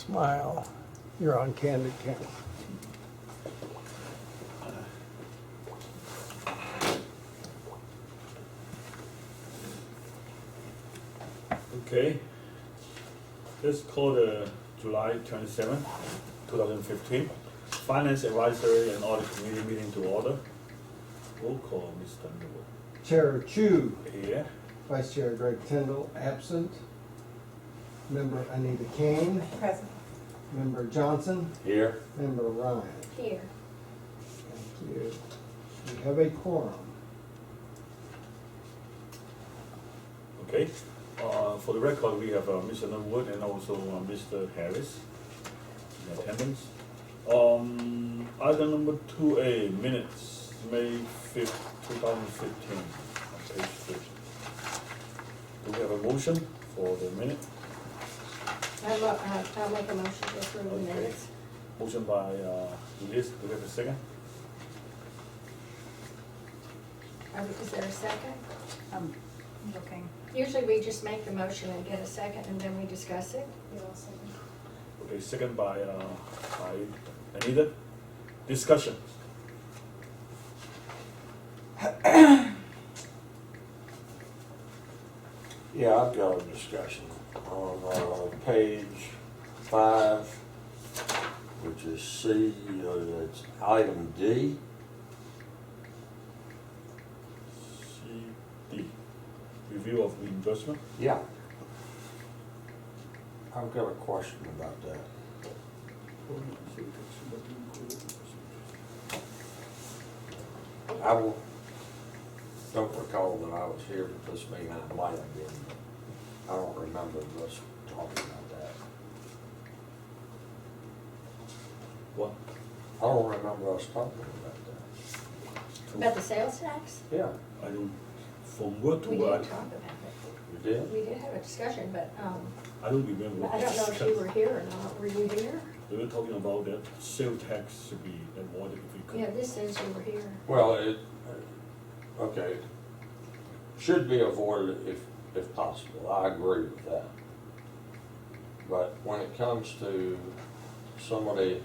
Smile. You're on candid camera. Okay, let's call the July 27, 2015 Finance Advisory and Audit Committee meeting to order. Roll call, Mr. Newell. Chair Chu, Here. Vice Chair Greg Tyndall, absent. Member Anita Kane, Present. Member Johnson, Here. Member Ryan. Here. Thank you. We have a quorum. Okay, for the record, we have Mr. Wood and also Mr. Harris in attendance. Item number 2A, minutes, May 5th, 2015, on page 3. Do we have a motion for the minute? I'll make a motion to approve the Okay. minutes. Motion by Liz, do we have a second? Is there a second? I'm looking. Usually we just make the motion and get a second and then we discuss it. Okay, second by Anita. Discussion. Yeah, I've got a discussion on page 5, which is C, it's item D. CD, review of reimbursement. Yeah. I've got a question about that. Don't recall that I was here at this meeting, I might have been, but I don't remember us talking about that. What? I don't remember us talking about that. About the sales tax? Yeah, I don't, from what to We what, did talk about it. you did? We did have a discussion, but I don't remember. I don't know if you were here or not. Were you here? We were talking about that sales tax should be avoided if we could. Yeah, this says you were here. Well, okay, should be avoided if possible, I agree with that. But when it comes to somebody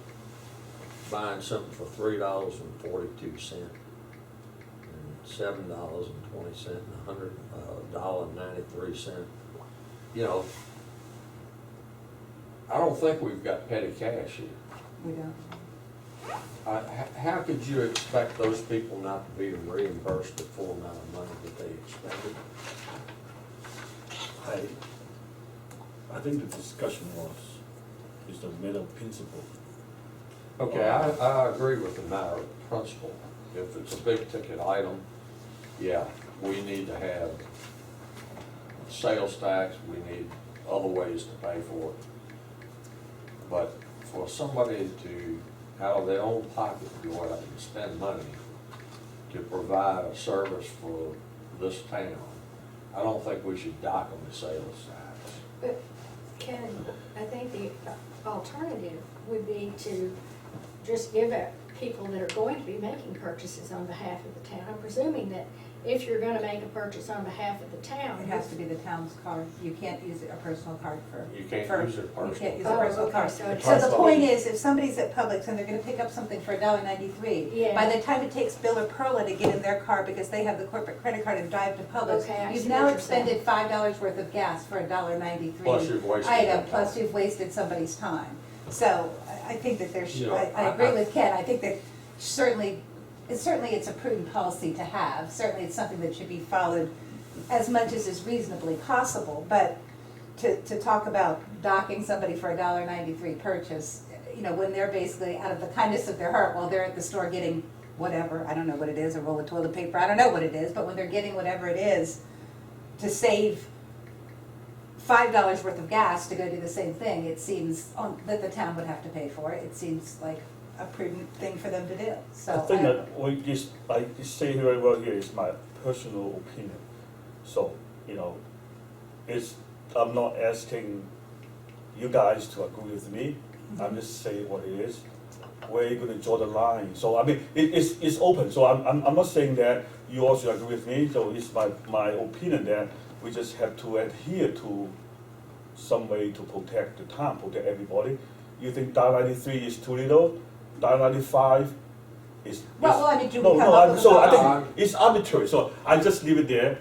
buying something for $3.42, and $7.20, and $100.93, you know, I don't think we've got petty cash here. We don't. How could you expect those people not to be reimbursed the full amount of money that they expended? I think the discussion is the matter of principle. Okay, I agree with the matter of principle. If it's a big ticket item, yeah, we need to have sales tax, we need other ways to pay for it. But for somebody to, out of their own pocket, go out and spend money to provide a service for this town, I don't think we should dock them the sales tax. But Ken, I think the alternative would be to just give it people that are going to be making purchases on behalf of the town. I'm presuming that if you're gonna make a purchase on behalf of the town. It has to be the town's card. You can't use a personal card for. You can't for- use it personal. You can't use a Oh, personal okay, card. so it's So the just- point is, if somebody's at Publix and they're gonna pick up something for $1.93, Yeah. by the time it takes Bill or Perla to get in their car because they have the corporate credit card and drive to Publix, Okay, I you've see now what you're saying. expended $5 worth of gas for a $1.93 Plus you've wasted item, that plus time. you've wasted somebody's time. So I think that there's, You know, I agree with Ken, I think that certainly it's a prudent policy to have. Certainly it's something that should be followed as much as is reasonably possible, but to talk about docking somebody for a $1.93 purchase, you know, when they're basically out of the kindness of their heart, while they're at the store getting whatever, I don't know what it is, a roll of toilet paper, I don't know what it is, but when they're getting whatever it is, to save $5 worth of gas to go do the same thing, it seems that the town would have to pay for it. It seems like a prudent thing for them to do, so. I think that I say very well here is my personal opinion. So, you know, I'm not asking you guys to agree with me. I'm just saying what it is. Where are you going to draw the line? So I mean, it's open. So I'm not saying that you also agree with me. So it's my opinion that we just have to adhere to some way to protect the town, protect everybody. You think $93 is too little? $95 is. Well, I mean, do we No, come no, up with a so I policy? think it's arbitrary, so I just leave it there.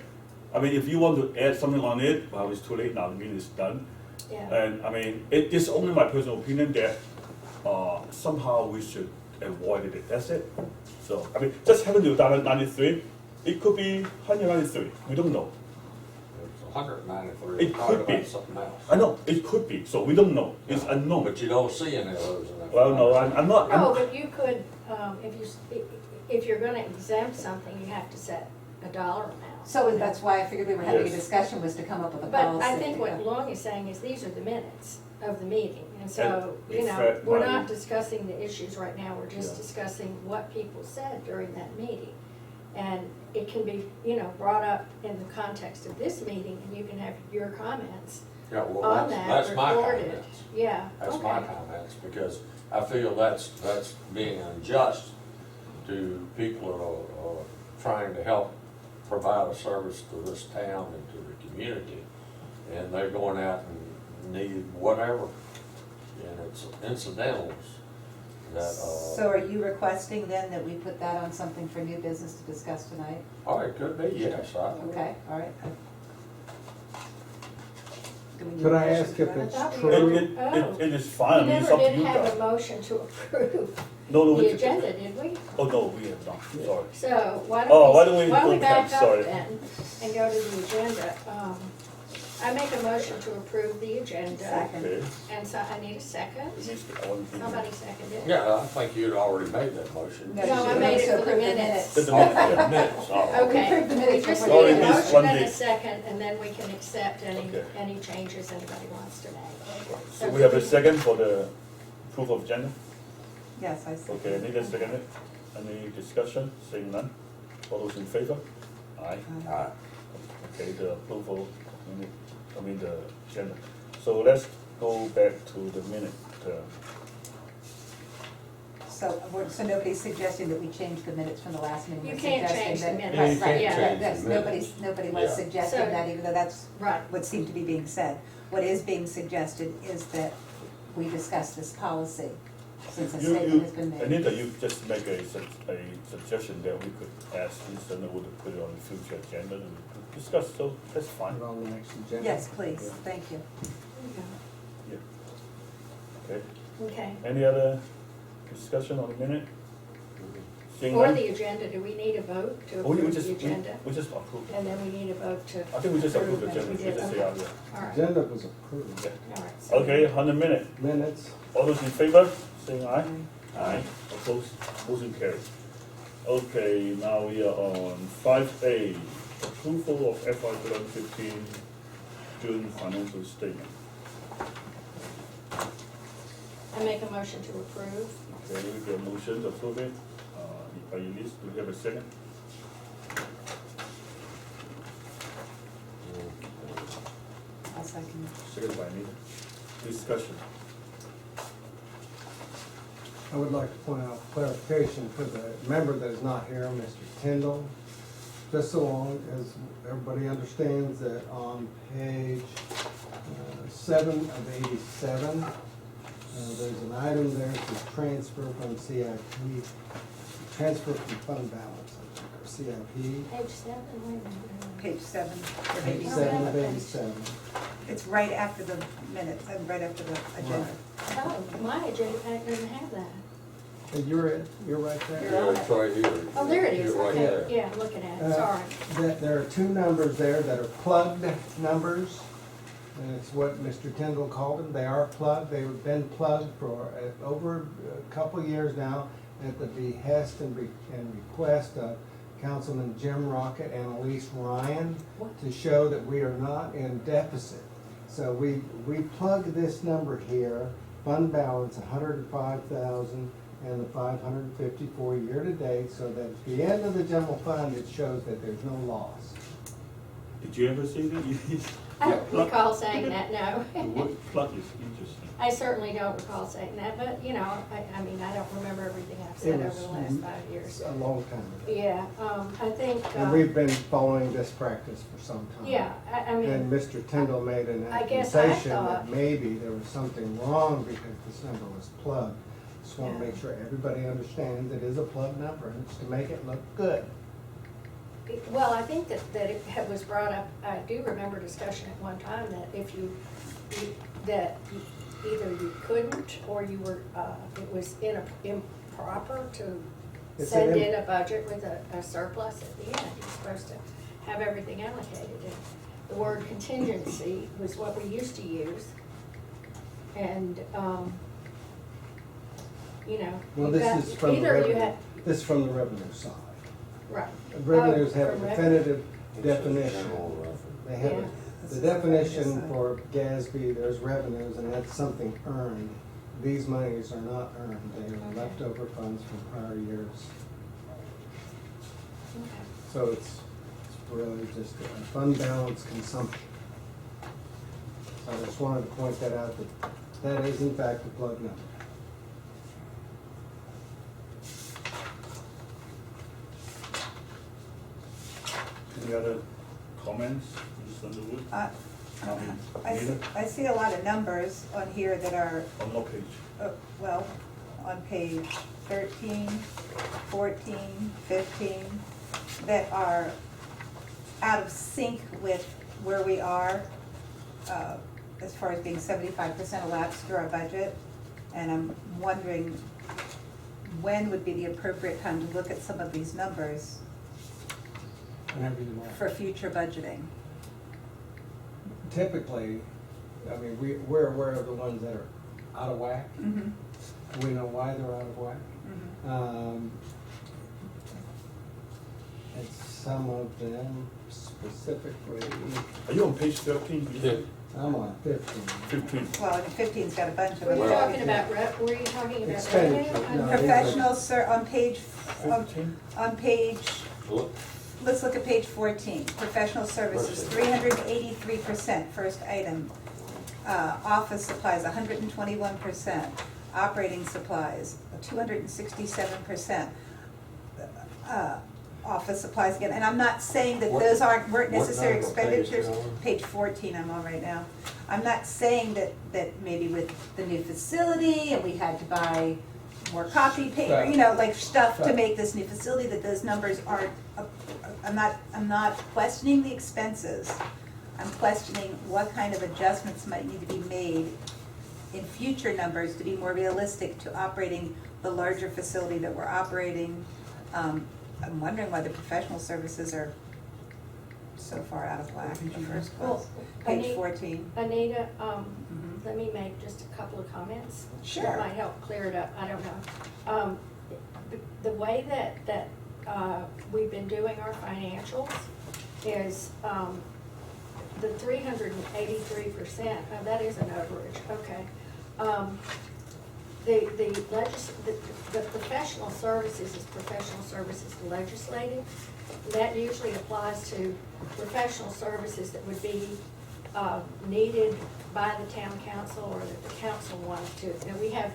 I mean, if you want to add something on it, well, it's too late now, the meeting is done. Yeah. And I mean, it is only my personal opinion that somehow we should avoid it, that's it. So, I mean, just having to $93, it could be $193, we don't know. It's 193, It probably could be. about something else. I know, it could be, so we don't know, it's unknown. But you don't see any of those in that. Well, no, I'm not, No, but you could, if you're gonna exempt something, you have to set a dollar amount. So that's why I figured we were having a Yes. discussion, was to come up with a But policy. I think what Long is saying is these are the minutes of the meeting, and so, And you know, effect we're by- not discussing the issues right now, we're just Yeah. discussing what people said during that meeting. And it can be, you know, brought up in the context of this meeting, and you can have your comments Yeah, well, on that's that my recorded. comments. Yeah, That's my okay. comments, because I feel that's being unjust to people that are trying to help provide a service to this town and to the community. And they're going out and need whatever, and it's incidentals that, So are you requesting then that we put that on something for new business to discuss tonight? oh, it could be, yes, Okay, all right. Do we need Could a I motion ask for if that? it's I thought we true? were- it is fine, I We mean, it's never up to did you have a guys. motion to approve No, the we, agenda, did we? oh, no, we have not, sorry. So why Oh, why don't don't we, we why don't we go back, back up sorry. then and go to the agenda? I make a motion to approve the agenda. Second. Okay. And so I need a second. I want to- Somebody seconded it? yeah, I think you'd already made that motion. No, No, I you made need it to for the approve the minutes. Did the Oh, minutes, yeah, yeah. minutes, oh. Okay. We approved the minutes We just before need the a minutes. motion One and a day. second, and then we can accept Okay. any changes anybody wants to make. So we have a second for the proof of agenda? Yes, I see. Okay, need a second. Any discussion? Seeing none? All those in favor? Aye. Aye. Okay, the approval, the agenda. So let's go back to the minute. So nobody's suggesting that we change the minutes from the last meeting? You We're can't suggesting change the that- minutes. Yeah, you Right, can't Yeah. change that's, the minutes. nobody was Yeah. suggesting So- that, even though that's Right. what seemed to be being said. What is being suggested is that we discuss this policy, since a statement has been made. Anita, you just make a suggestion that we could ask Ms. Underwood to put it on the future agenda to discuss, so that's fine. Put on the next agenda. Yes, please, thank you. Yeah. Okay, Okay. any other discussion on the minute? Seeing For none? the agenda, do we need a vote to Oh, we approve just, the agenda? we just approved. And then we need a vote to. I think we just approved the approve it. agenda, we did, just say, okay. yeah. All right, Agenda was approved. Yeah. all right. so- Okay, on the minute, Minutes, all those in favor, saying aye? Aye. Opposed, motion carries. Okay, now we are on 5A, approval of FY 2015 June financial statement. I make a motion to approve. Okay, we get a motion to approve it. By your list, do we have a second? I'll second. Second by Anita. Discussion. I would like to point out clarification for the member that is not here, Mr. Tyndall. Just so long as everybody understands that on page 7 of 87, there's an item there to transfer from CIP, transfer from fund balance, or CIP. Page 7, wait a minute. Page 7 of Page 87. 7 of 87. It's right after the minutes, and right after the agenda. Oh, my agenda pack doesn't have that. And you're right there. You're Yeah, it's right here. Oh, there it is, You're right okay, there. yeah, I'm looking at it, Uh, sorry. That there are two numbers there that are plugged numbers, and it's what Mr. Tyndall called them. They are plugged. They've been plugged for over a couple of years now at the behest and request of Councilman Jim Rocket and Elise Ryan to show that we are not in deficit. So we plug this number here, fund balance 105,000 and the 554 year-to-date, so that at the end of the general fund, it shows that there's no loss. Did you ever see that? I don't recall saying that, no. The word plug is interesting. I certainly don't recall saying that, but, you know, I mean, I don't remember everything I've said over the last 5 years. It's a long time ago. Yeah, I think, And we've been following this practice for some time. yeah, I And mean, Mr. Tyndall made an I guess I accusation that thought- maybe there was something wrong because this number was plugged. Just want to Yeah. make sure everybody understands it is a plug number, and it's to make it look good. well, I think that it was brought up, I do remember discussion at one time that if either you couldn't or you were, it was improper to It's send an in a budget with a surplus at the end. You're supposed to have everything allocated. And the word contingency was what we used to use. And, you know. Well, you've got- this is from the either you revenue, had- this is from the revenue side. Right. Revenues Oh, have a from revenue. definitive It's a definition. general reference. They have, Yeah. the definition for GASB, there's revenues, and that's something earned. These monies are not earned, they are Okay. leftover funds from prior years. Okay. So it's really just a fund balance consumption. So I just wanted to point that out, that that is in fact a plug number. Any other comments, Ms. Underwood? I see a lot of numbers on here that are, On what page? well, on page 13, 14, 15, that are out of sync with where we are, as far as being 75% elapsed through our budget. And I'm wondering when would be the appropriate time to look at some of these numbers Whenever you want. for future budgeting. Typically, I mean, we're aware of the ones that are out of whack. Mm-hmm. We know why they're out of whack. Mm-hmm. And some of them specifically, Are you on page 13? Yeah. I'm on 15. 15. Well, and 15's got a bunch of Were you them. talking about, were you talking about Expenditure, revenue? no. Professional on page, Look, let's look at page 14. Professional services, 383%, first item. Office supplies, 121%. Operating supplies, 267%. Office supplies again, and I'm not saying that What- those weren't what necessary number page expenditures. you on? Page 14 I'm on right now. I'm not saying that maybe with the new facility and we had to buy more copy paper, you know, like stuff to Right. make this new facility, that those numbers aren't, I'm not questioning the expenses. I'm questioning what kind of adjustments might need to be made in future numbers to be more realistic to operating the larger facility that we're operating. I'm wondering why the professional services are so far out of whack in the first Well, place. I Page need- 14. Anita, Mhm. let me make just a couple of comments. Sure. That might help clear it up, I don't know. The way that we've been doing our financials is, the 383%, that is an overage, okay. The professional services is professional services legislative. That usually applies to professional services that would be needed by the town council or that the council wanted to. Now, we have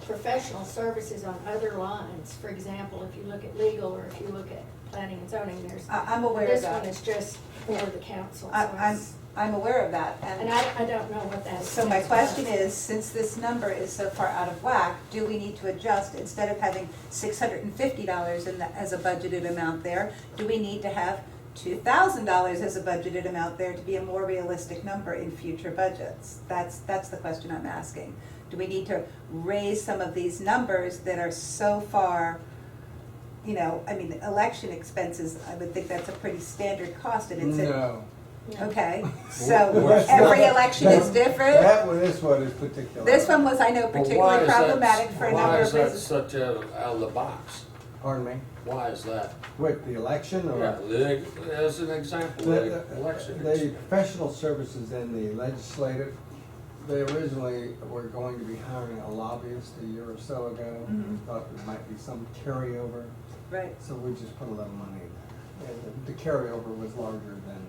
professional services on other lines. For example, if you look at legal or if you look at planning and zoning, there's, I'm aware of this that. one is just for the council. So I'm aware of that, and I don't know what that is. so my question is, since this number is so far out of whack, do we need to adjust, instead of having $650 as a budgeted amount there, do we need to have $2,000 as a budgeted amount there to be a more realistic number in future budgets? That's the question I'm asking. Do we need to raise some of these numbers that are so far, you know, I mean, election expenses, I would think that's a pretty standard cost, and it's No. okay, Well, so every election is different. This one is particular. This one was, I know, But why particularly is that- problematic for a number of Why is reasons. that such out of the box? Pardon me? Why is that? With the election or? Yeah, as an example, the election. The professional services and the legislative, they originally were going to be hiring a lobbyist a year or so ago. Mhm. Thought there might be some carryover, Right, so we just put a little money in there. And the carryover was larger than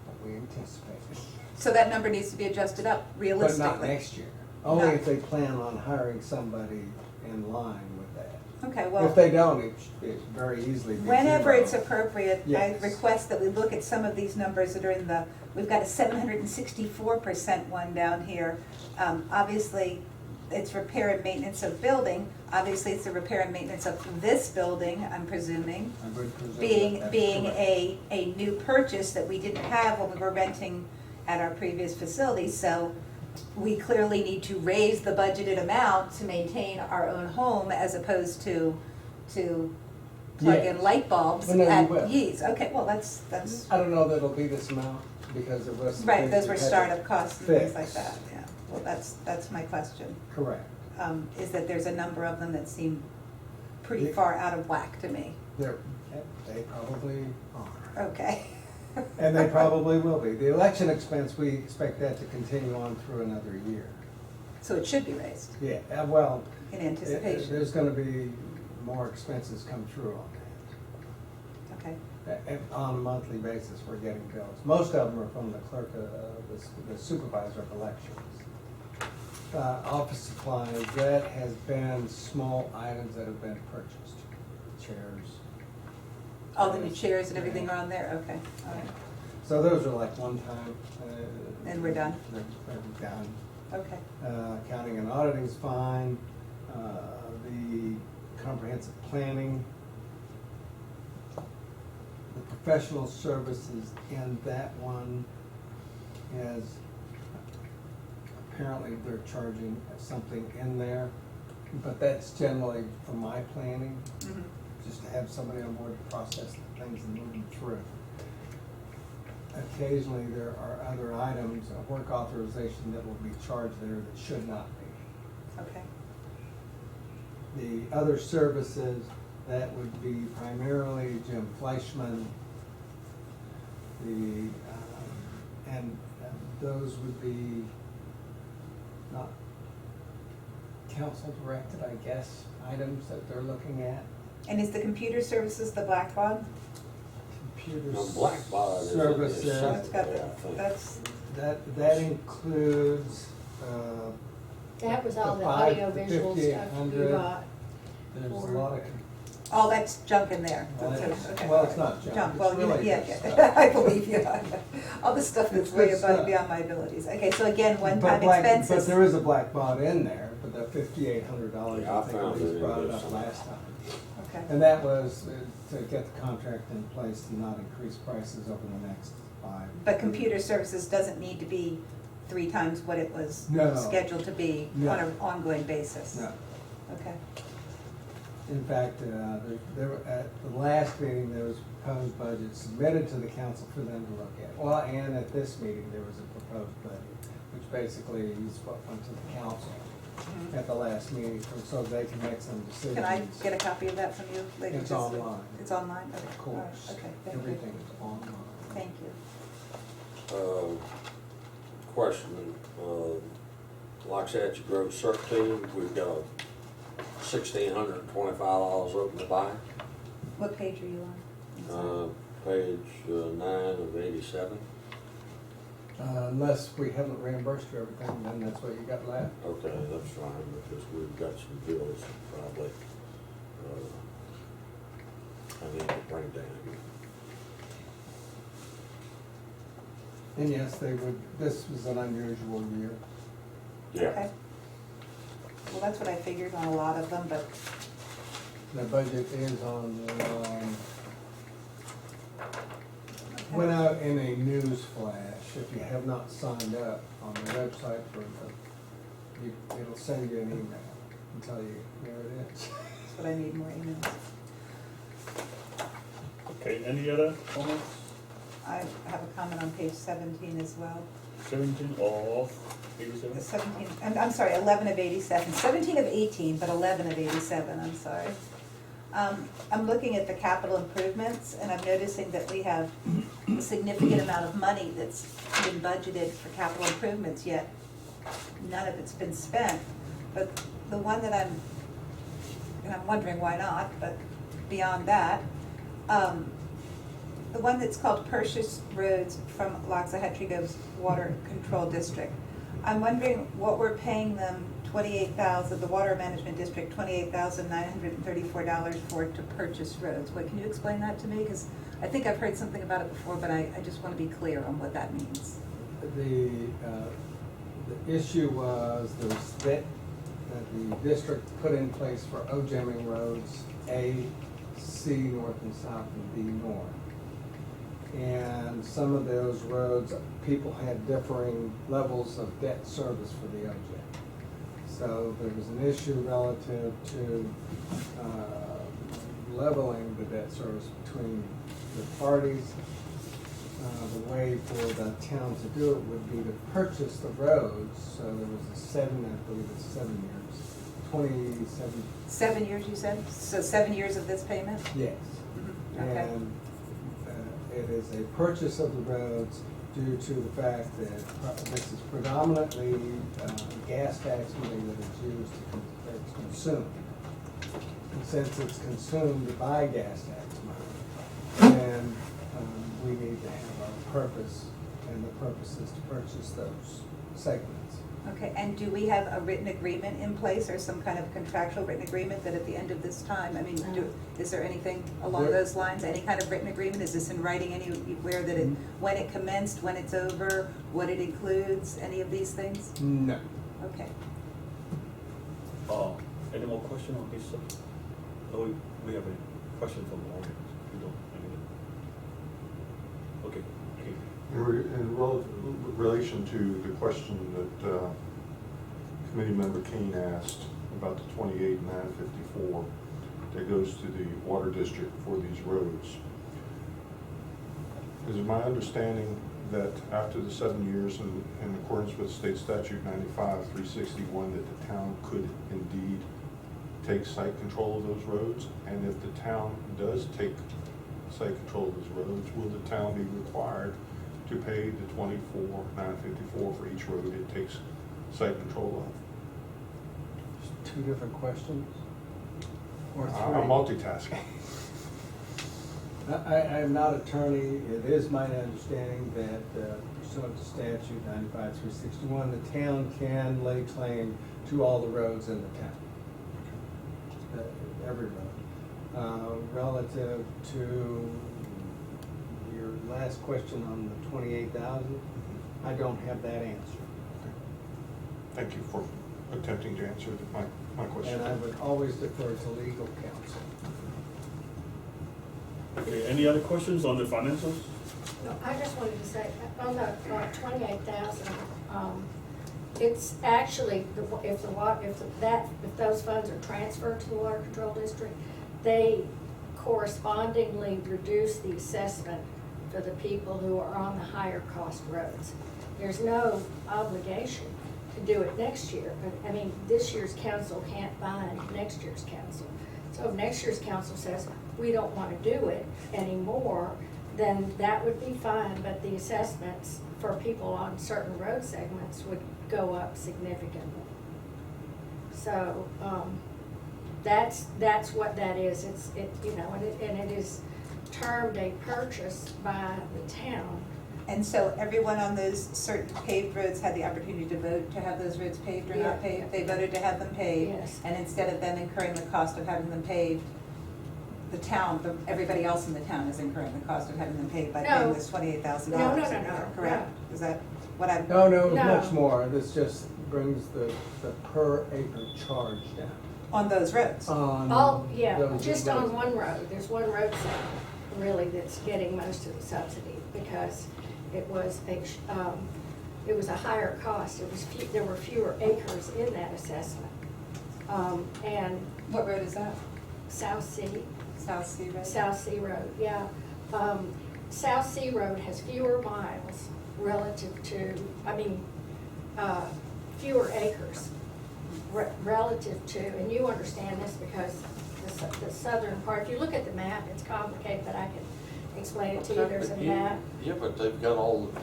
what we anticipated. So that number needs to be adjusted up But realistically. not next year. Only No. if they plan on hiring somebody in line with that. Okay, well. If they don't, it very easily be Whenever zero. it's appropriate, I Yes. request that we look at some of these numbers that are in the, we've got a 764% one down here. Obviously, it's repair and maintenance of building. Obviously, it's the repair and maintenance of this building, I'm presuming. I would presume Being, that's being correct. a new purchase that we didn't have when we were renting at our previous facility. So we clearly need to raise the budgeted amount to maintain our own home as opposed to plug in Yes. light bulbs Well, no, you at will. Yee's. Okay, well, that's, I don't know that it'll be this amount, because it was. right, those were we had to startup costs and things like fix. that, yeah. Well, that's my question, Correct. is that there's a number of them that seem pretty Yeah. far out of whack to me. They probably are. Okay. And they probably will be. The election expense, we expect that to continue on through another year. So it should be raised Yeah, well, in anticipation, there's gonna be more expenses come through on okay. that. On a monthly basis, we're getting bills. Most of them are from the clerk, the supervisor of elections. Office supplies, that has been small items that have been purchased. Chairs. All the new chairs and everything are on there, okay, all right, So those are like one time. And we're done? They're done. okay. Accounting and auditing's fine. The comprehensive planning, the professional services in that one is, apparently they're charging something in there, but that's generally for my planning, Mhm. just to have somebody on board to process the things and move them through. Occasionally, there are other items, a work authorization that will be charged there that should not be. Okay, The other services, that would be primarily Jim Fleischman. And those would be not council directed, I guess, items that they're looking at. and is the computer services the black bond? Computer Now, Black Bond is services, That's got Yeah, I think. that's, that includes, That was all The the five, audio the visual stuff you 5800. got. there's a Or- lot of. all that's junk in there. Well, So, it's- okay, well, all it's right. not junk. Well, It's you know, really yeah, good yeah, stuff. I believe you. All the stuff that's It's way good above, stuff. beyond my abilities. Okay, so again, But one-time black- expenses. But there is a black bond in there, but the $5,800, Yeah, I I think found Elise it in brought it there up somewhere. last time. Okay, And that was to get the contract in place to not increase prices over the next 5. but computer services doesn't need to be 3 times what it was No. scheduled to be No. on an ongoing basis? No. Okay, In fact, at the last meeting, there was a proposed budget submitted to the council for them to look at. Well, and at this meeting, there was a proposed budget, which basically is what went to the council Mhm. at the last meeting, so they can make some decisions. Can I get a copy of that from you later? It's Just- online. It's online? Okay, Of all right, course, okay, thank you. everything is online. Thank you. Question, like I said, at your Grove CERT team, we've got $1,625 open to buy. What page are you on? Page 9 of 87. Unless we haven't reimbursed you everything, then that's what you got left. Okay, that's fine, because we've got some bills probably, I need to bring down. And yes, they would, this was an unusual year. Okay. Well, that's what I figured on a lot of them, but, The budget is on, went out in a news flash. If you have not signed up on the website for it'll send you an email and tell you where it is. that's what I need, more emails. Okay, any other comments? I have a comment on page 17 as well. 17 of 87? 17, I'm sorry, 11 of 87, 17 of 18, but 11 of 87, I'm sorry. I'm looking at the capital improvements, and I'm noticing that we have a significant amount of money that's been budgeted for capital improvements, yet none of it's been spent. But the one that and I'm wondering why not, but beyond that, the one that's called Purchase Roads from Loxahatchee Water Control District. I'm wondering what we're paying them $28,000, the Water Management District, $28,934 for to purchase roads. What, can you explain that to me? Because I think I've heard something about it before, but I just want to be clear on what that means. The issue was the split that the district put in place for O-jamming roads, A, C, north and south, and B, north. And some of those roads, people had differing levels of debt service for the O-jam. So there was an issue relative to leveling the debt service between the parties. The way for the town to do it would be to purchase the roads, so there was a 7 years, 27. 7 years, you said? So 7 years of this payment? Yes. Okay. And it is a purchase of the roads due to the fact that this is predominantly gas tax money that is used that's consumed. And since it's consumed by gas tax money, then we need to have our purpose, and the purpose is to purchase those segments. Okay, and do we have a written agreement in place or some kind of contractual written agreement that at the end of this time, I mean, is there anything along There- those lines, any kind of written agreement? Is this in writing anywhere that it, when it commenced, when it's over, what it includes, any of these things? No. Okay. Any more questions on this subject? Oh, we have a question from the audience. You don't, okay, okay. In relation to the question that Committee Member Kane asked about the 28,954 that goes to the water district for these roads, is it my understanding that after the 7 years, in accordance with State Statute 95-361, that the town could indeed take site control of those roads? And if the town does take site control of those roads, will the town be required to pay the $24,954 for each road it takes site control There's 2 different questions? Or of? 3? I'm multitasking. I'm not attorney. It is my understanding that pursuant to statute 95-361, the town can lay claim to all the roads in the town. Every road. Relative to your last question on the 28,000, I don't have that answer. Thank you for attempting to answer my question. And I would always defer to legal counsel. Okay, any other questions on the financials? No, I just wanted to say, on the 28,000, it's actually, if those funds are transferred to the water control district, they correspondingly reduce the assessment for the people who are on the higher cost roads. There's no obligation to do it next year, but I mean, this year's council can't bind next year's council. So if next year's council says, we don't want to do it anymore, then that would be fine, but the assessments for people on certain road segments would go up significantly. So, that's what that is. And it is termed a purchase by the town. And so everyone on those certain paved roads had the opportunity to vote to have those roads paved or not Yeah. paved? They voted to have them paved? Yes. And instead of them incurring the cost of having them paved, the town, everybody else in the town is incurring the cost of having them paved by paying No. this $28,000? No, Correct? no. Is that what I'm? No, it's No. much more. This just brings the per acre charge down. On those roads? Just on one road. There's one road segment really that's getting most of the subsidy because it was a higher cost. There were fewer acres in that assessment. And What road is that? South Sea. South Sea Road? South Sea Road, yeah. South Sea Road has fewer miles relative to, fewer acres relative to, and you understand this because the southern part, if you look at the map, it's complicated, but I can explain it to you. There's a map. Yeah, but they've got all the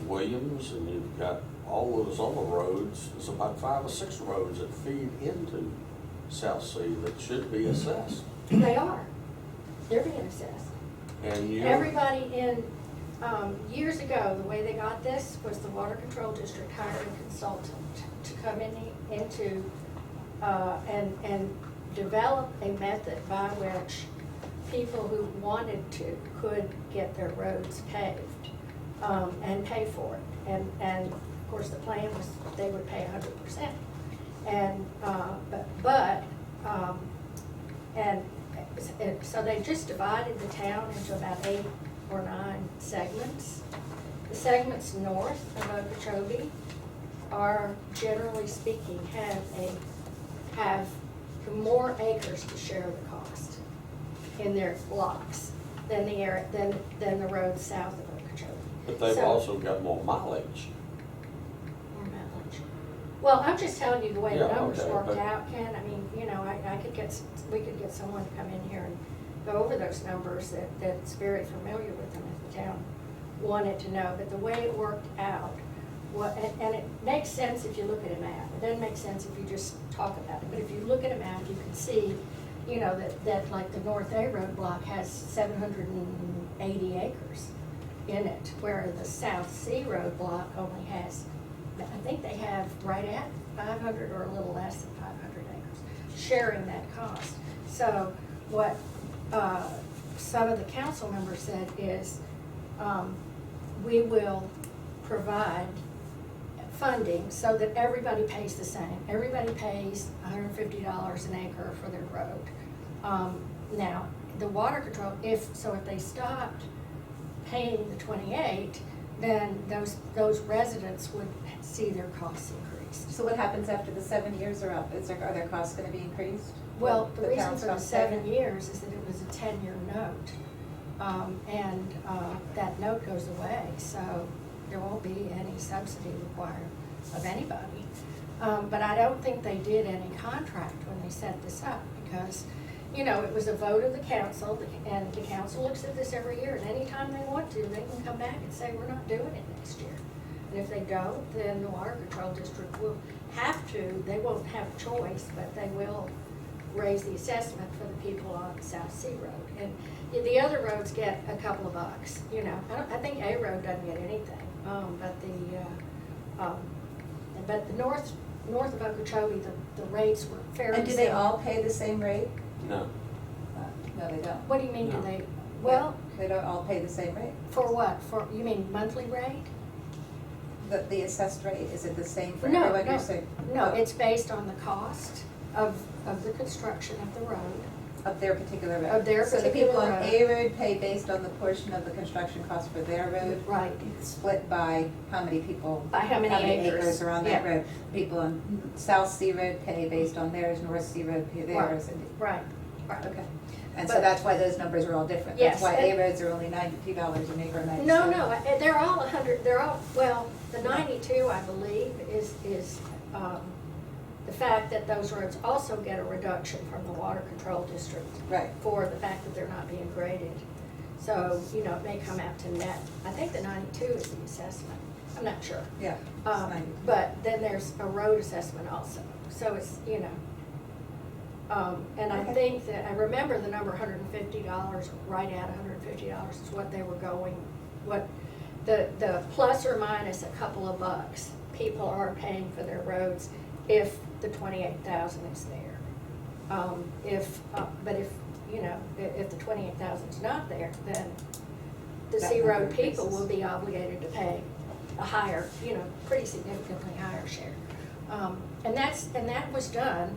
Williams, and you've got all those other roads. There's about 5 or 6 roads that feed into South Sea that should be assessed. They are. They're being assessed. And you, Everybody in, years ago, the way they got this was the Water Control District hired a consultant to come into, and develop a method by which people who wanted to could get their roads paved, and pay for it. And of course, the plan was they would pay 100%. And, and so they just divided the town into about 8 or 9 segments. The segments north of Okeechobee are, generally speaking, have more acres to share the cost in their blocks than than the roads south of Okeechobee. but they've So- also got more mileage. More mileage. Well, I'm just telling you the way the Yeah, numbers okay, worked but- out, Ken. I mean, you know, we could get someone to come in here and go over those numbers that's very familiar with them if the town wanted to know. But the way it worked out, and it makes sense if you look at a map. It doesn't make sense if you just talk about it. But if you look at a map, you can see, you know, that like the North A Road block has 780 acres in it, where the South C Road block only has, I think they have right at 500 or a little less than 500 acres, sharing that cost. So what some of the council members said is, we will provide funding so that everybody pays the same. Everybody pays $150 an acre for their road. Now, the water control, if they stopped paying the 28, then those residents would see their costs increased. So what happens after the 7 years are up? Are their costs gonna be increased? Well, the reason town for the stops 7 paying? years is that it was a 10-year note. And that note goes away, so there won't be any subsidy required of anybody. But I don't think they did any contract when they set this up, because, you know, it was a vote of the council, and the council looks at this every year, and anytime they want to, they can come back and say, we're not doing it next year. And if they don't, then the water control district will have to, they won't have a choice, but they will raise the assessment for the people on South Sea Road. And the other roads get a couple of bucks, you know. I think A Road doesn't get anything, but the north of Okeechobee, the rates were fairly. And do they similar. all pay the same rate? No. No, they don't. What do you mean, do No. they, well, They don't all pay the same rate? for what? For, you mean monthly rate? The assessed rate, is it the same for No, everyone? no, You're saying- no, it's based on the cost of the construction of the road. Of their particular road? Of their So the particular people on road. A Road pay based on the portion of the construction cost for their road? Right. Split by how many people? By how many acres. are on that Yeah. road? People on South Sea Road pay based on theirs, North Sea Road pay theirs, and, Right, right. okay. And so But- that's why those numbers are all different? Yes, That's why A and- roads are only $92 an acre, 97? No, they're all 100, well, the 92, I believe, is the fact that those roads also get a reduction from the water control district Right. for the fact that they're not being graded. So, you know, it may come out to net. I think the 92 is the assessment. I'm not sure. Yeah. it's 92. But then there's a road assessment also. So it's, you know, and I Okay. think that, I remember the number $150, right at $150 is what they were going, what the plus or minus a couple of bucks people are paying for their roads if the 28,000 is there. But if, you know, if the 28,000 is not there, then the That C number Road people increases. will be obligated to pay a higher, you know, pretty significantly higher share. And that was done,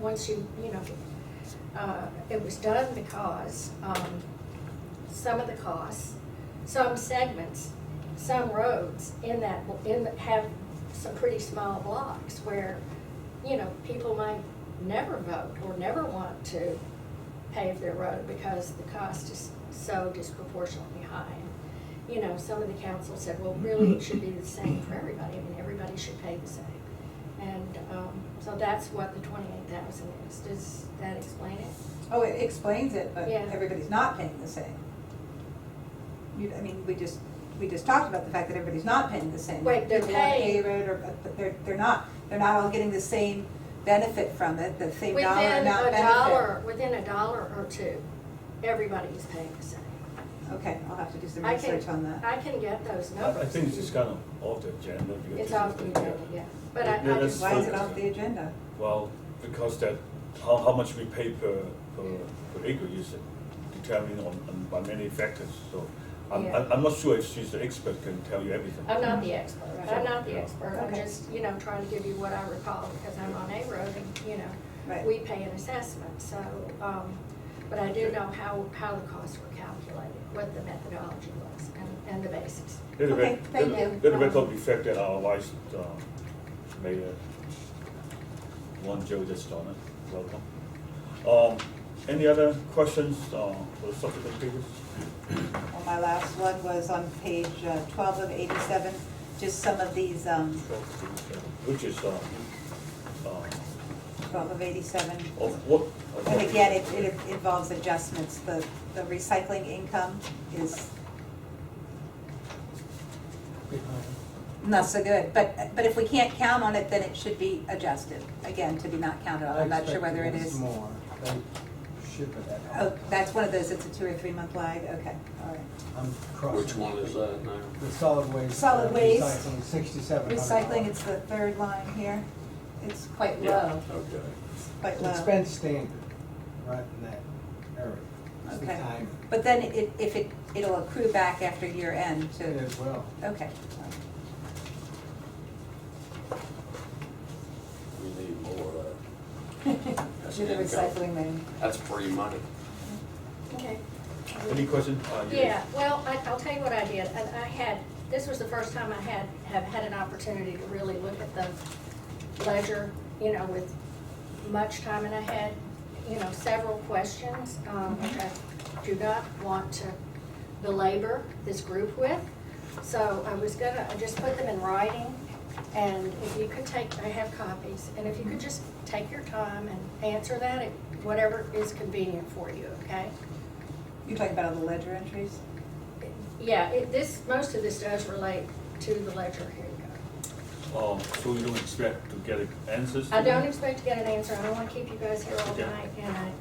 once you know, it was done because, some of the costs, some segments, some roads have some pretty small blocks where, you know, people might never vote or never want to pave their road because the cost is so disproportionately high. And, you know, some of the council said, well, really, it should be the same for everybody. I mean, everybody should pay the same. And so that's what the 28,000 is. Does that explain it? Oh, it explains it, but Yeah. everybody's not paying the same. I mean, we just talked about the fact that everybody's not paying the same. Wait, they're People on paying- A Road but they're not all getting the same benefit from it, the same dollar amount benefit. Within $1 or $2. everybody is paying the same. Okay, I'll have to do some I can- research on that. I can get those I numbers. think it's just kind of off the agenda. because It's this off is the agenda, yeah. But Yeah, I that's just. Why is it focus. off the agenda? Well, because that, how much we pay per acre is determined on by many factors, so. Yeah. I'm not sure if she's the expert, can tell you everything. I'm not the expert, I'm not the Yeah. expert, I'm Okay. just, trying to give you what I recall, because I'm on A road and, Right. we pay an assessment, so, but I do know how the costs were calculated, what the methodology was, and the basics. Let the Okay, rec- thank let- you. Let the record reflect that our vice mayor, one Joe just joined us, welcome. Any other questions for the subsequent pages? Well, my last one was on page 12 of 87, just some of these, Which is, 12 of 87. of what? And again, it involves adjustments. The recycling income is not so good, but if we can't count on it, then it should be adjusted, again, to be not counted on. I'm not sure whether it is. More, they ship it at Oh, home. that's one of those, it's a 2 or 3 month lag, okay, all right. I'm crossing. Which one is that now? The solid waste. Solid waste. Recycling, $6,700. Recycling, it's the third line here. It's quite low, Okay. it's quite low. Expense standard, right in that area. It's the Okay. timing. But then it'll accrue back after year end to, It will. okay. We need more of that. That's Do the income. recycling then. That's free money. Okay. Any questions? Yeah, well, I'll tell you what I did. This was the first time I have had an opportunity to really look at the ledger, with much time, and I had, several questions, which I do not want to belabor this group with. So I just put them in writing, and if you could I have copies, and if you could just take your time and answer that, whatever is convenient for you, okay? You're talking about all the ledger entries? Yeah, most of this does relate to the ledger. Here you go. So you don't expect to get answers? I don't expect to get an answer. I don't want to keep you guys here all Okay. night, and I,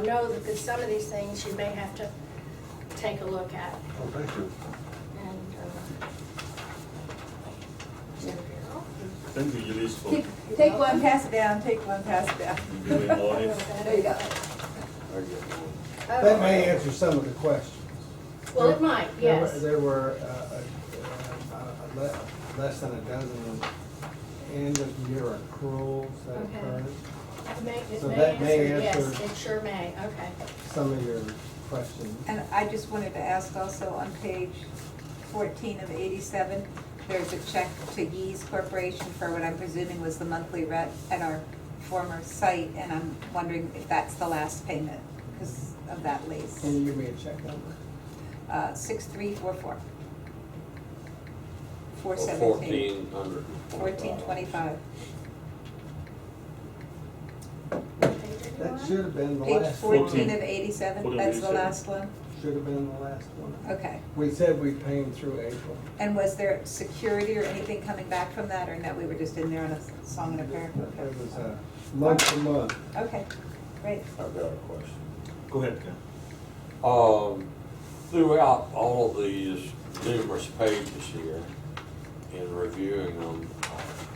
know that with some of these things you may have to take a look at. Oh, thank you. And, there we go. Thank you, Ulysses, for Take one, pass it down, take one, pass it down. reviewing all this. There you go. I get one. Oh, That may answer some of the questions. Well, it might, yes. There were less than a dozen end of year accruals that Okay. occurred. It So may that may answer, yes, answer- it sure may, okay. Some of your questions. And I just wanted to ask also on page 14 of 87, there's a check to Yee's Corporation for what I'm presuming was the monthly rent at our former site, and I'm wondering if that's the last payment because of that lease. Can you give me a check number? 6344. Or 417. 1,400. 1425. What page are you That on? should have been the Page last 14 one. of 87, 14 of that's the 87. last one? Should have been the last one. Okay. We said we'd pay him through April. And was there security or anything coming back from that, or no, we were just in there on a song and a prayer? It was month to month. Okay, great. I've got a question. Go ahead, Ken. Throughout all of these numerous pages here, in reviewing them,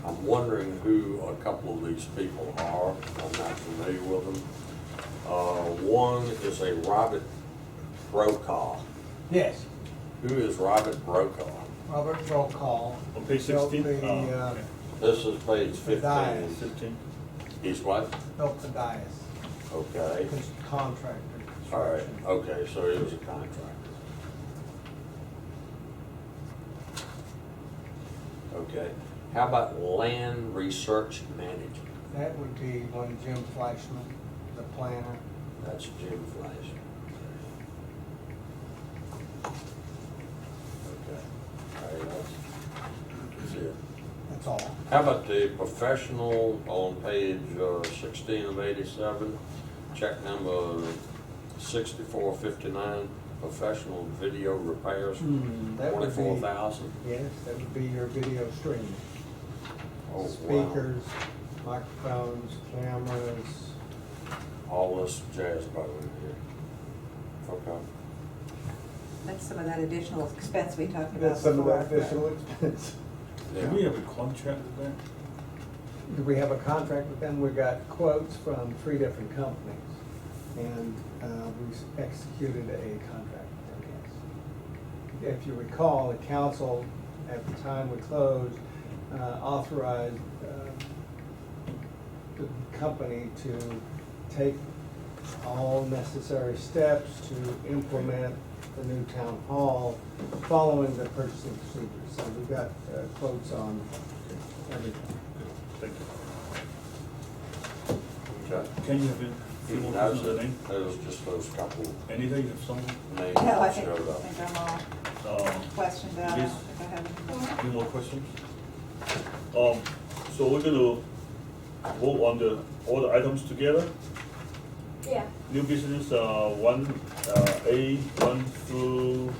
I'm wondering who a couple of these people are. I'm not familiar with them. One is a Robert Brokaw. Yes, Who is Robert Brokaw? Robert Brokaw. On page built 16? the, Okay. This is page The 15. diet. 15? He's what? Built the dais, Okay. contractor. All right, construction. okay, so he was a contractor. Okay, how about land research management? That would be one Jim Fleischman, the planner. That's Jim Flash. Okay, all right, that's it. That's all. How about the professional on page 16 of 87, check number 6459, professional video repairs, That would be- 24,000. Yes, that would be your video stream. Oh, wow. Speakers, microphones, cameras. All this jazz boat in here Okay. That's some of that additional expense we talked about That's some of that before. additional expense. Do we have a contract with them? Do we have a contract with them? We got quotes from 3 different companies, and we executed a contract with them, yes. If you recall, the council, at the time we closed, authorized the company to take all necessary steps to implement the new town hall following the purchasing procedures. So we've got quotes on everything. Thank you. Okay. Can you have a few more questions on the name? That was just those couple Anything, you have some, names No, I that think, showed up. I'm all questioned out. I don't Yes. think I have any. any more questions? So we're gonna vote on all the items together. Yeah, New business, one, A, 1 through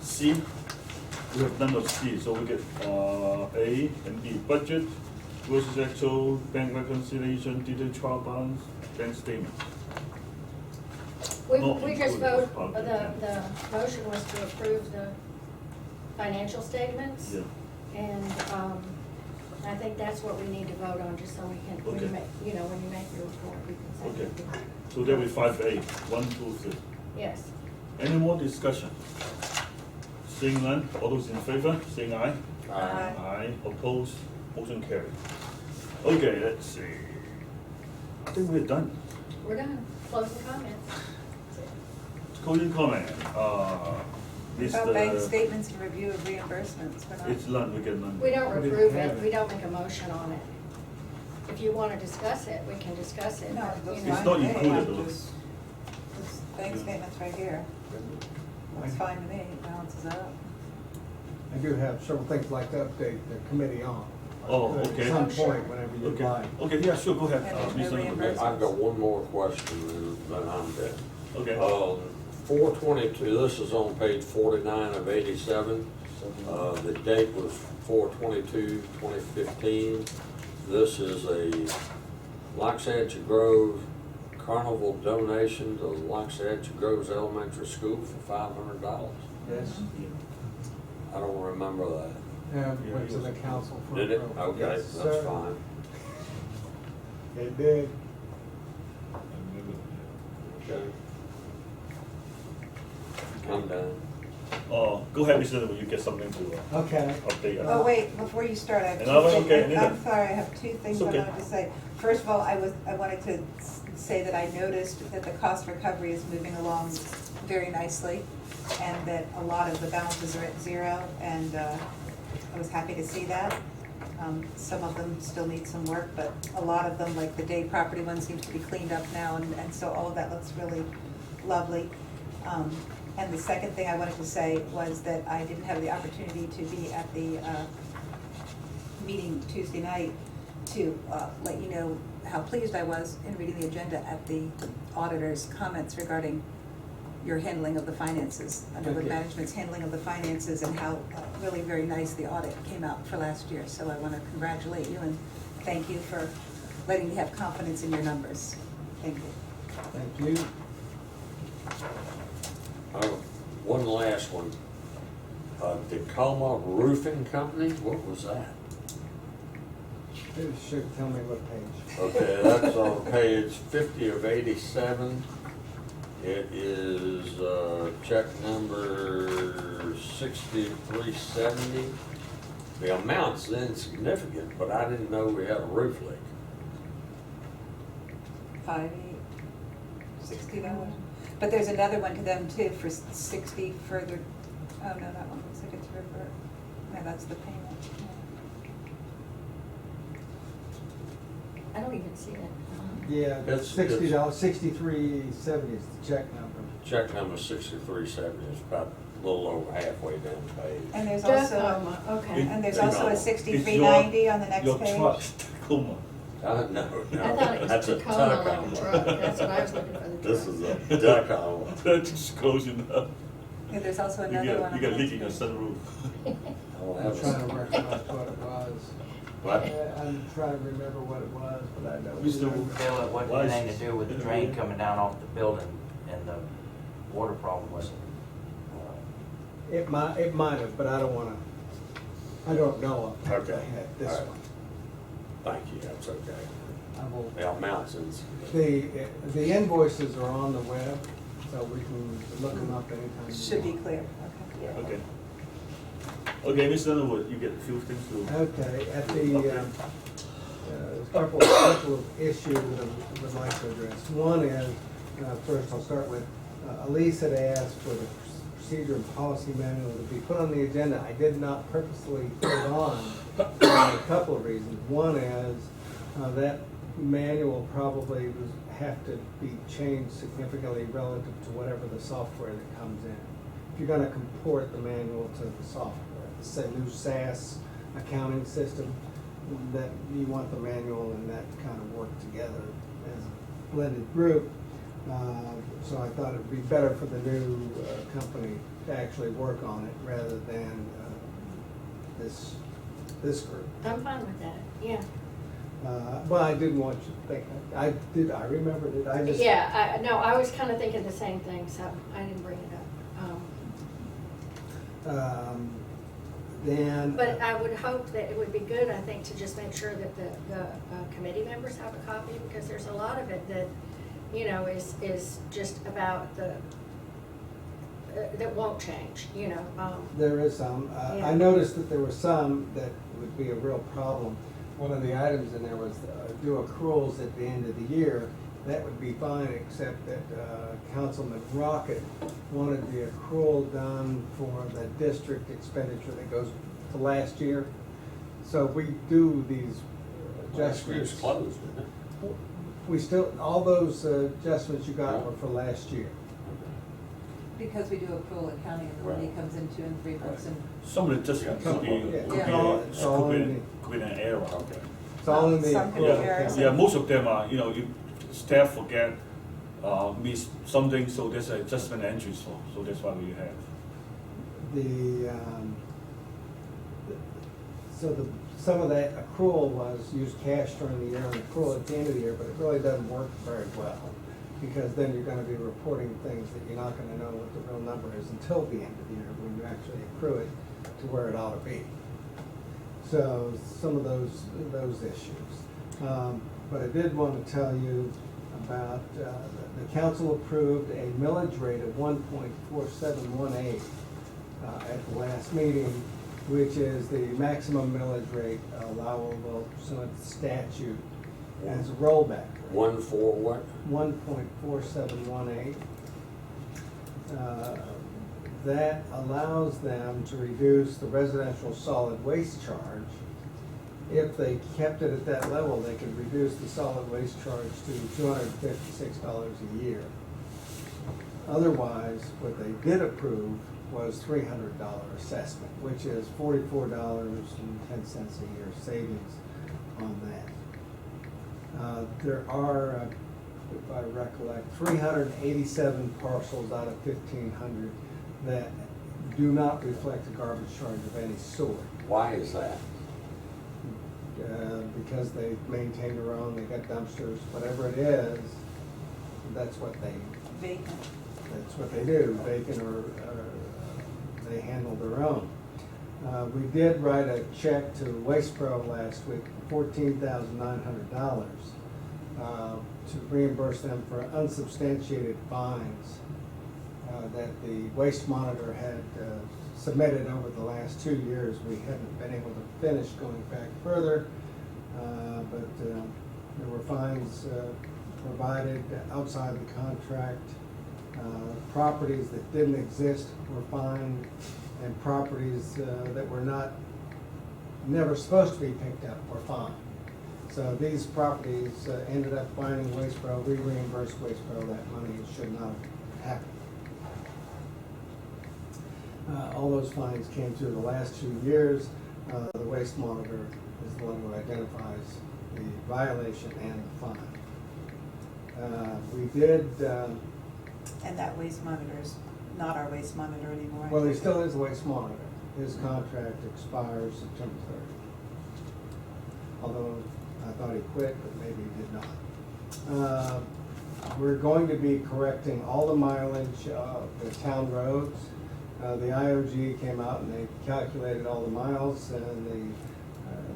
C. We have none of C, so we get, A and B, budget versus actual, bank reconciliation, detailed trial balance, bank statement. we Not just included vote, as part of the the motion was to approve the financial statements. Yeah, And, I think that's what we need to vote on, just so we can, when you Okay. make, you know, when you make your report, we can say. okay. So there will be 5A, 1, 2, 3. Yes. Any more discussion? Seeing none, all those in favor, saying aye? Aye. Aye, opposed, motion carried. Okay, let's see. I think we're done. We're done. Closing comments. Closing comment, About bank Mr. statements and review of reimbursements, we're not. It's none, we get none. We don't We didn't approve have it, it. we don't make a motion on it. If you wanna discuss it, we can discuss it, No, but, it you looks know. It's not fine to me. included, I'm though. just- This bank Yeah. statement's right here. Looks fine to me, it balances out. I do have several things I'd like to update the committee on. Oh, okay. At some Oh, sure. point, whenever you Okay, like. okay, yeah, sure, go ahead. And there's no Mr. Nguyen. reimbursement. I've got one more question and then I'm dead. Okay. 4/22, this is on page 49 of 87. The date was 4/22/2015. This is a Loxahatchee Grove Carnival donation to Loxahatchee Grove's Elementary School for $500. Yes, Yeah. I don't remember that. went to the council for. Did it? approval. Okay, Yes, that's sir. fine. It did. Okay. I'm done. Go ahead, Mr. Nguyen, you get something to Okay. update us. Oh, wait, before you start, I have two Another? things. Okay, I'm anything. sorry, I have two things I It's okay. wanted to say. First of all, I wanted to say that I noticed that the cost recovery is moving along very nicely, and that a lot of the balances are at zero, and I was happy to see that. Some of them still need some work, but a lot of them, like the day property one, seems to be cleaned up now, and so all of that looks really lovely. And the second thing I wanted to say was that I didn't have the opportunity to be at the meeting Tuesday night to let you know how pleased I was in reading the agenda at the auditor's comments regarding your handling of the finances, Underwood Thank you. Management's handling of the finances, and how really very nice the audit came out for last year. So I want to congratulate you and thank you for letting me have confidence in your numbers. Thank you. Thank you. One last one. Tacoma Roofing Company, what was that? It should tell me what page. Okay, that's on page 50 of 87. It is check number 6370. The amount's insignificant, but I didn't know we had a roof leak. $60. But there's another one to them too for 60 further, oh no, that one looks like it's revert. No, that's the payment. I don't even see it. Yeah, It's- $60, 6370 is the check number. Check number 6370 is about a little over halfway down the page. And there's also, Okay. and there's It's also a your- 6390 on the next Your page. trust, Tacoma. No, I thought it was that's a Tacoma like Tacoma. truck, that's what I was looking for, the truck. This is a Tacoma. That's just close enough. And there's also You another one. got, on you the got leak in next your page. sunroof. I'll I'm have trying to a- recognize what it was. What? I'm trying to remember what it was, but I don't. Mr. remember. Bill, it wasn't anything to do with the drain coming down off the building and the water problem with it. It might have, but I don't wanna, I don't know of Okay. this All right. one. Thank you, that's okay. I will, The amounts is, the invoices are on the web, so we can look them up anytime. you Should be want. clear, okay. Okay. Okay, Mr. Underwood, you get a few things to. Okay, at the, there's a couple of issues that I would like to address. One is, first I'll start with, Elise had asked for the procedure and policy manual to be put on the agenda. I did not purposely put it on for a couple of reasons. One is, that manual probably have to be changed significantly relative to whatever the software that comes in. If you're gonna comport the manual to the software, the new SaaS accounting system, that you want the manual and that kind of work together as a blended group. So I thought it'd be better for the new company to actually work on it rather than this group. I'm fine with that, yeah. Well, I didn't want you to think, I remembered it, I just. Yeah, no, I was kind of thinking the same thing, so I didn't bring it up. Then. But I would hope that it would be good, I think, to just make sure that the committee members have a copy, because there's a lot of it that, you know, is just about that won't change, you know. There is some. Yeah. I noticed that there were some that would be a real problem. One of the items in there was do accruals at the end of the year. That would be fine, except that Councilman Rocket wanted the accrual done for the district expenditure that goes to last year. So if we do these last year's adjustments. closed, isn't it? We still, all those adjustments you got were for last year. Because we do accrual accounting and the money Right. comes in 2 and 3 months and Some of it just Yeah. could be, Yeah. could be, Yeah. It's all in could be an error. Okay. It's all in the Some accrual Yeah, account. yeah, most of them are, you know, if staff forget, miss something, so there's adjustment entries for, so that's why we have. Some of that accrual was used cash during the year and accrual at the end of the year, but it really doesn't work very well. Because then you're gonna be reporting things that you're not gonna know what the real number is until the end of the year, when you actually accrue it to where it ought to be. So some of those issues. But I did want to tell you about, the council approved a millage rate of 1.4718 at the last meeting, which is the maximum millage rate allowable pursuant to statute as a rollback. 1 for what? 1.4718. That allows them to reduce the residential solid waste charge. If they kept it at that level, they could reduce the solid waste charge to $256 a year. Otherwise, what they did approve was $300 assessment, which is $44.10 a year savings on that. There are, if I recollect, 387 parcels out of 1,500 that do not reflect a garbage charge of any sort. Why is that? Because they maintain their own, they got dumpsters, whatever it is, that's what they do, vacant or they handle their own. We did write a check to Waste Pro last week for $14,900 to reimburse them for unsubstantiated fines that the Waste Monitor had submitted over the last 2 years. We haven't been able to finish going back further, but there were fines provided outside the contract. Properties that didn't exist were fined, and properties that were never supposed to be picked up were fined. So these properties ended up finding Waste Pro. We reimbursed Waste Pro that money. It should not have happened. All those fines came through the last 2 years. The Waste Monitor is the one who identifies the violation and the fine. We did, and that waste monitor is not our waste monitor anymore. well, he still is a Waste Monitor. His contract expires September 30th. Although I thought he quit, but maybe he did not. We're going to be correcting all the mileage of the town roads. The IOG came out and they calculated all the miles and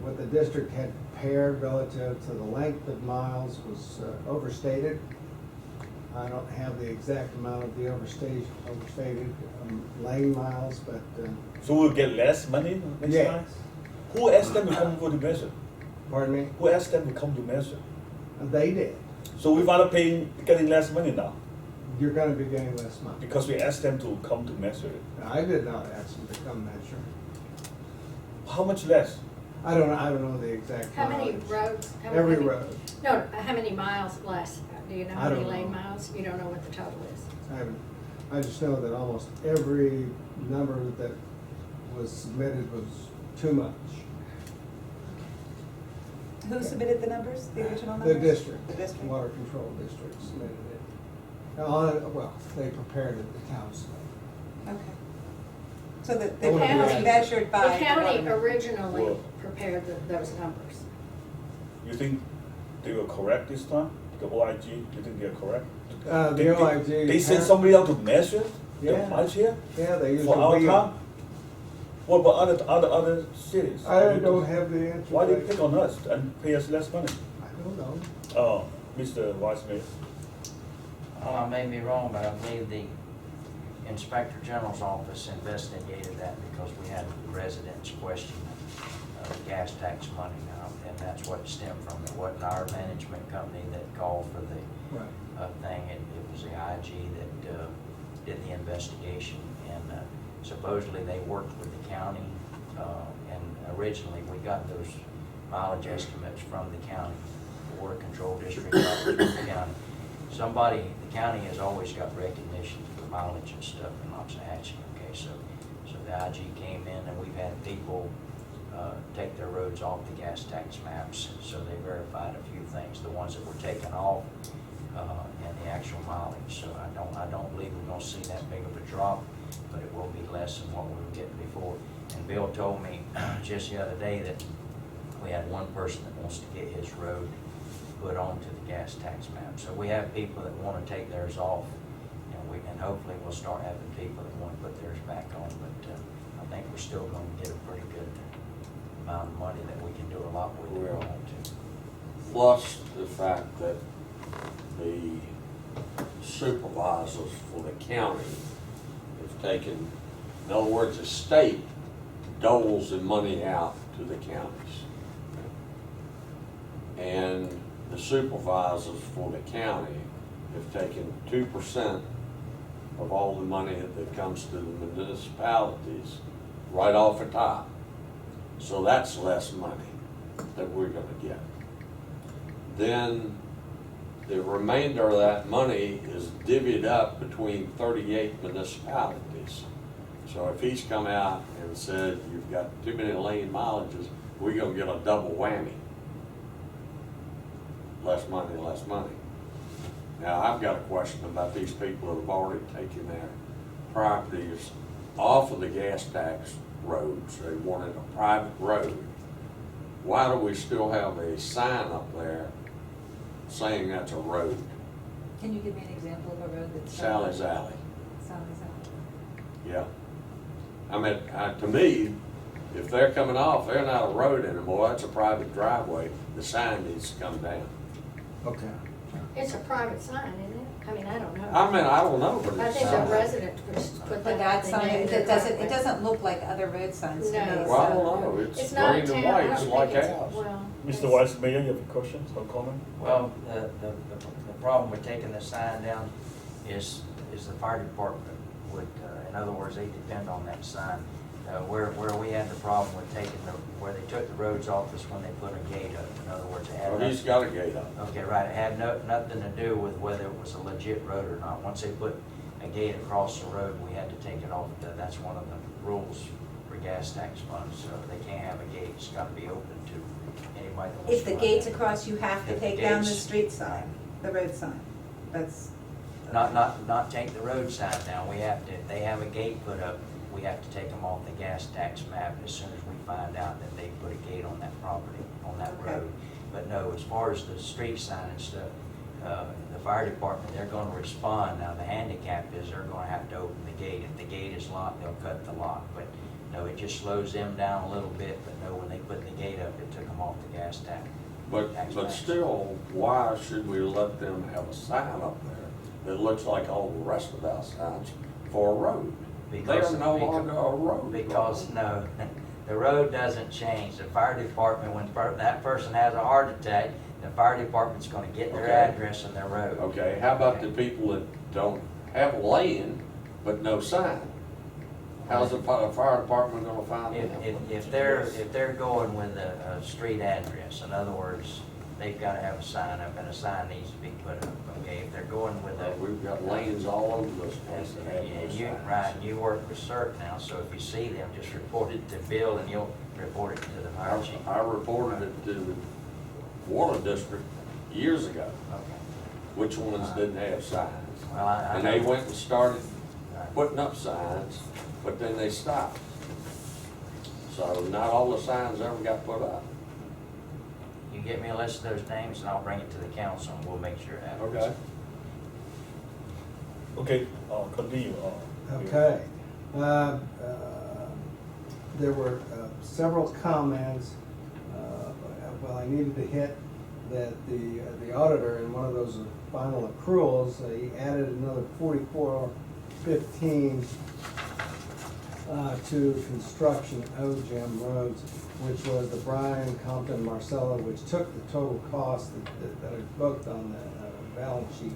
what the district had paired relative to the length of miles was overstated. I don't have the exact amount of the overstated lane miles, but So we'll get less money next Yes. time? Who asked them to come for the measure? pardon me, Who asked them to come to measure? they did. So we wind up getting less money now You're gonna be getting less money. because we asked them to come to measure it. I did not ask them to come measure. How much less? I don't know the exact How many mileage. roads? Every road. No, how many miles less? Do you know how I many don't lane know. miles? You don't know what the total is. I just know that almost every number that was submitted was too much. Who submitted the numbers, the original The numbers? district. The district. Water control district submitted it. Well, they prepared it, the council. Okay. So the The county was county- measured by. The county water. originally Well- prepared those numbers. You think they were correct this time? The OIG, you think they're correct? The OIG. They sent somebody out to measure the Yeah. mileage here Yeah, they used for a our wheel. town? What about other cities? I don't have the answer. Why to they that. pick on us and pay us less money? I don't know. Mr. Vice Mayor. I may be wrong, but I believe the Inspector General's office investigated that because we had residents question the gas tax money now, and that's what it stemmed from. It wasn't our management company that called for the Right. thing. It was the IG that did the investigation, and supposedly they worked with the county, and originally we got those mileage estimates from the county, the water control district, got those from the county. The county has always got recognition for mileage and stuff in Loxahatchee, okay, so the IG came in and we've had people take their roads off the gas tax maps, so they verified a few things, the ones that were taken off, and the actual mileage, so I don't believe we're gonna see that big of a drop, but it will be less than what we were getting before. And Bill told me just the other day that we had one person that wants to get his road put onto the gas tax map. So we have people that want to take theirs off, and hopefully we'll start having people that want to put theirs back on. But I think we're still going to get a pretty good amount of money that we can do a lot with if we Well, want to. Plus the fact that the supervisors for the county have taken, in other words, the state doles the money out to the counties. And the supervisors for the county have taken 2% of all the money that comes to the municipalities right off the top. So that's less money that we're gonna get. Then the remainder of that money is divvied up between 38 municipalities. So if he's come out and said, you've got too many lane mileages, we're gonna get a double whammy. Less money, less money. Now, I've got a question about these people that have already taken their properties off of the gas tax roads. They wanted a private road. Why do we still have a sign up there saying that's a road? Can you give me an example of a road that's? Sally's Alley. Sally's Alley. Yeah. I mean, to me, if they're coming off, they're not a road anymore. That's a private driveway. The sign needs to come down. Okay. It's a private sign, isn't it? I mean, I don't know. I don't know, but I it's think a the sign. resident would put But that that out. sign, They named it doesn't, right it there. doesn't look like other road signs to me. No. Well, I don't so- know. It's It's not a green and town, white, I it's don't like think it's, ours. well. Mr. it's- Vice Mayor, you have a question or comment? Well, the problem with taking the sign down is the fire department would, in other words, they depend on that sign. Where we had the problem with where they took the roads off is when they put a gate up. In other words, it had Well, he's got a gate up. Okay, right, it had nothing to do with whether it was a legit road or not. Once they put a gate across the road, we had to take it off. That's one of the rules for gas tax funds, so they can't have a gate. It's gotta be open to anybody that wants to. If the run gate's that. across, you have to If the take down the gates- street sign, the road sign. That's. Not take the road sign down. We have to, if they have a gate put up, we have to take them off the gas tax map as soon as we find out that they put a gate on that property, on that Okay. road. But no, as far as the street sign and stuff, the fire department, they're gonna respond. Now, the handicap is they're gonna have to open the gate. If the gate is locked, they'll cut the lock. But, no, it just slows them down a little bit, but no, when they put the gate up, it took them off the gas tank. But still, why should we let them have a sign up there that looks like all the rest of our signs for a road? Because- They're no longer a road. Because, no, the road doesn't change. The fire department, when that person has a heart attack, the fire department's gonna get their Okay. address and their road. Okay, how about the people that don't have land but no sign? How's the fire department gonna find them? If they're going with a street address, in other words, they've gotta have a sign up, and a sign needs to be put up, okay? If they're going with a, We've got lanes all over this place that have no and you, signs. Ryan, you work with CERT now, so if you see them, just report it to Bill, and you'll report it to the fire chief. I reported it to the water district years ago, Okay. which ones didn't have signs. Well, I And they know- went and started putting up signs, but then they stopped. So not all the signs ever got put up. You get me a list of those names, and I'll bring it to the council, and we'll make sure it happens. Okay. Okay, continue. Okay. There were several comments, well, I needed to hit that the auditor in one of those final accruals, he added another 4415 to construction OGM roads, which was the Bryan, Compton, Marcella, which took the total cost that are booked on the balance sheet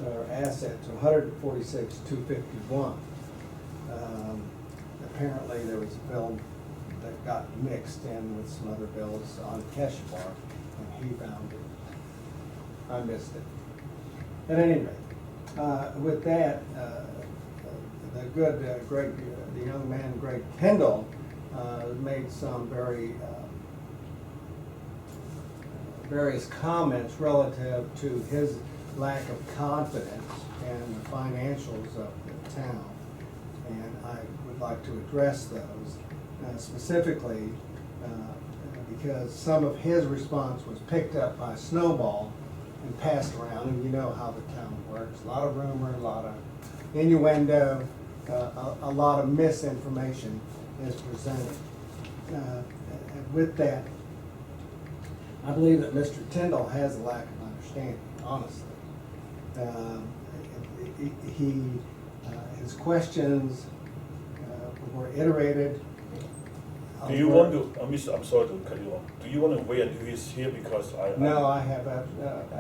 or asset to 146,251. Apparently there was a bill that got mixed in with some other bills on Keshbar, and he found it. I missed it. At any rate, with that, the good Greg, the young man Greg Pendle, made some various comments relative to his lack of confidence in the financials of the town, and I would like to address those specifically because some of his response was picked up by Snowball and passed around, and you know how the town works. A lot of rumor, a lot of innuendo, a lot of misinformation is presented. And with that, I believe that Mr. Tyndall has a lack of understanding, honestly. His questions were iterated. Do you want to, I'm sorry to cut you off. Do you want to wait until he's here because No, I have,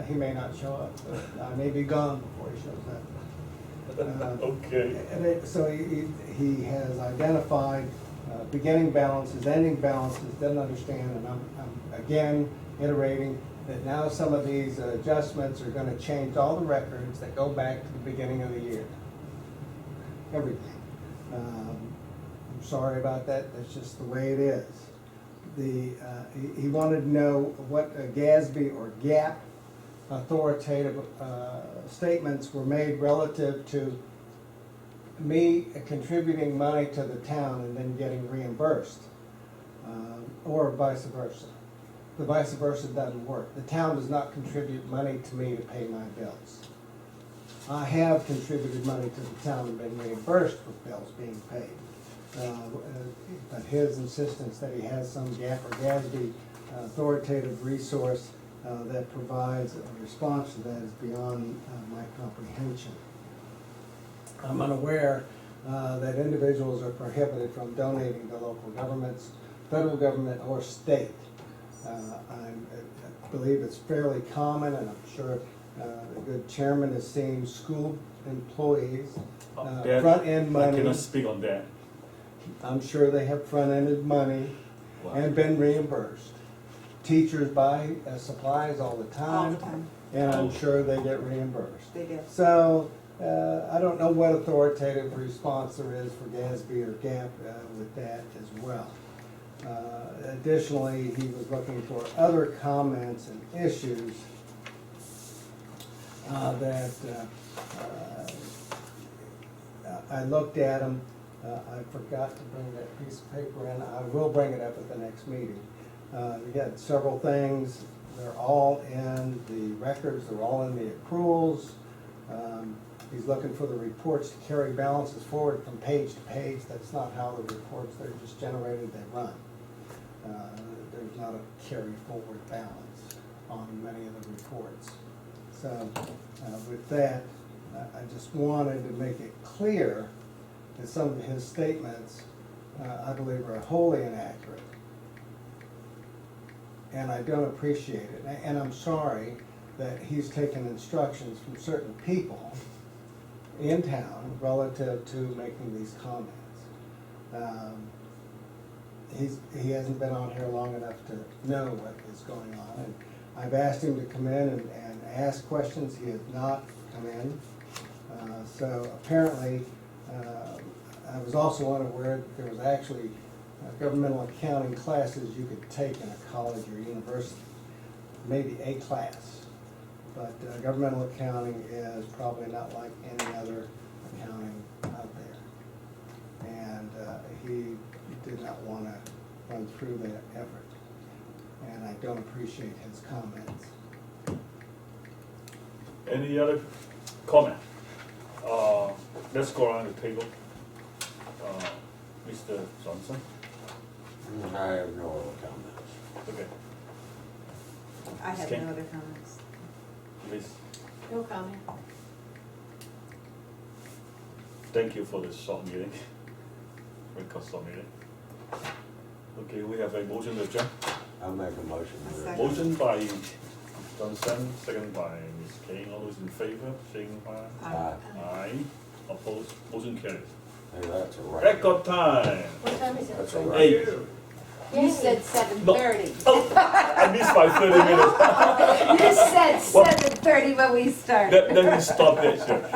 he may not show up. I may be gone before he shows up. Okay. So he has identified beginning balances, ending balances, doesn't understand, and I'm again iterating that now some of these adjustments are gonna change all the records that go back to the beginning of the year. Everything. I'm sorry about that, that's just the way it is. He wanted to know what GASB or GAAP authoritative statements were made relative to me contributing money to the town and then getting reimbursed, or vice versa. The vice versa doesn't work. The town does not contribute money to me to pay my bills. I have contributed money to the town and been reimbursed for bills being paid. But his insistence that he has some GAAP or GASB authoritative resource that provides a response to that is beyond my comprehension. I'm unaware that individuals are prohibited from donating to local governments, federal government, or state. I believe it's fairly common, and I'm sure the good chairman has seen school employees front-end I money. cannot speak on that. I'm sure they have front-ended money and been reimbursed. Teachers buy supplies all the time. And I'm sure they get reimbursed. They do. So, I don't know what authoritative response there is for GASB or GAAP with that as well. Additionally, he was looking for other comments and issues that I looked at them. I forgot to bring that piece of paper in. I will bring it up at the next meeting. We had several things They're all in the records, they're all in the accruals. He's looking for the reports to carry balances forward from page to page. That's not how the reports, they're just generated, they run. There's not a carry forward balance on many of the reports. So with that, I just wanted to make it clear that some of his statements, I believe, are wholly inaccurate. And I don't appreciate it. And I'm sorry that he's taken instructions from certain people in town relative to making these comments. He hasn't been on here long enough to know what is going on. And I've asked him to come in and ask questions. He has not come in. So apparently, I was also unaware that there was actually governmental accounting classes you could take in a college or university, maybe a class. But governmental accounting is probably not like any other accounting out there. And he did not want to run through that effort. And I don't appreciate his comments. Any other comment? Let's go around the table. Mr. Johnson? I have no other comments. Okay. I have Okay. no other comments. Please. No comment. Thank you for this short meeting. Very short meeting. Okay, we have a motion to adjourn. I'll make a motion. A second. Motion by Johnson, second by Ms. Kane. All those in favor, signify. Aye. Aye. Opposed, motion carries. Hey, that's a record. Record time. What time is it? That's a Hey. record. You Yay. said 7:30. I missed by 30 minutes. You said 7:30 when we started. Let me stop that, sure.